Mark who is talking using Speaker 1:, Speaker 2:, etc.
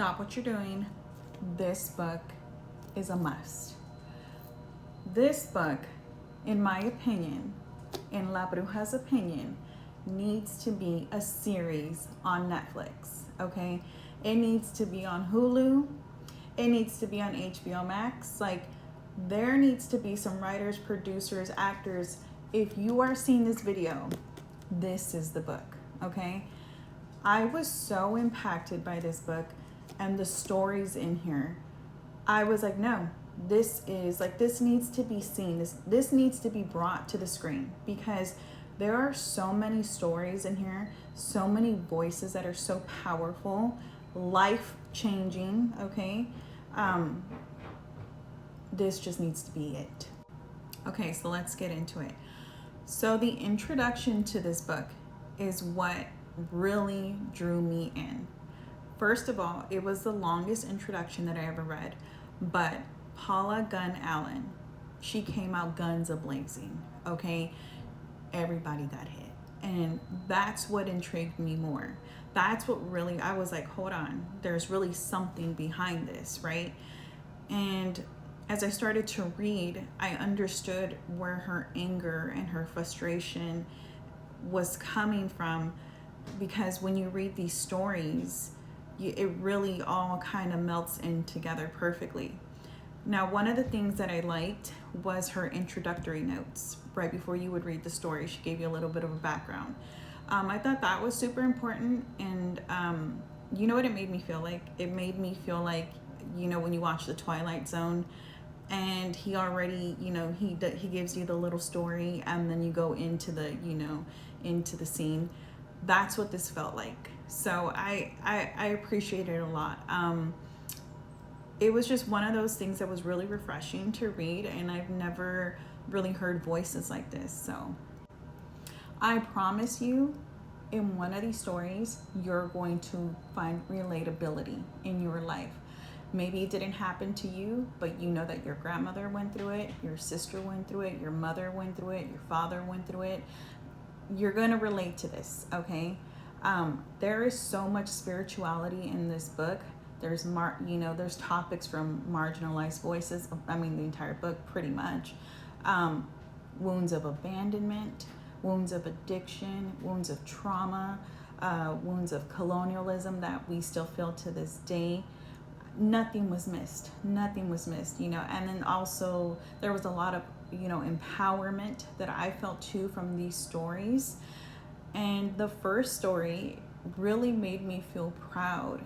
Speaker 1: stop what you're doing. This book is a must. This book, in my opinion, in La Bruja's opinion, needs to be a series on Netflix, okay? It needs to be on Hulu. It needs to be on HBO Max. Like, there needs to be some writers, producers, actors. If you are seeing this video, this is the book, okay? I was so impacted by this book and the stories in here. I was like, no, this needs to be seen. This needs to be brought to the screen, because there are so many stories in here, so many voices that are so powerful, life changing, okay? This just needs to be it. Okay, so let's get into it. So the introduction to this book is what really drew me in. First of all, it was the longest introduction that I ever read, but Paula Gunn Allen, she came out guns a-blazing, okay? Everybody got hit. And that's what intrigued me more. That's what really, I was like, hold on, there's really something behind this, right? And as I started to read, I understood where her anger and her frustration was coming from, because when you read these stories, it really all kind of melts in together perfectly. Now, one of the things that I liked was her introductory notes. Right before you would read the story, she gave you a little bit of a background. I thought that was super important, and you know what it made me feel like? It made me feel like, you know, when you watch The Twilight Zone, and he already, you know, he gives you the little story, and then you go into the, you know, into the scene. That's what this felt like. So I appreciate it a lot. It was just one of those things that was really refreshing to read, and I've never really heard voices like this. So I promise you, in one of these stories, you're going to find relatability in your life. Maybe it didn't happen to you, but you know that your grandmother went through it, your sister went through it, your mother went through it, your father went through it. You're going to relate to this, okay? There is so much spirituality in this book. There's there's topics from marginalized voices. I mean, the entire book, pretty much. Wounds of abandonment, wounds of addiction, wounds of trauma, wounds of colonialism that we still feel to this day. Nothing was missed. Nothing was missed, you know. And then also there was a lot of, you know, empowerment that I felt too from these stories. And the first story really made me feel proud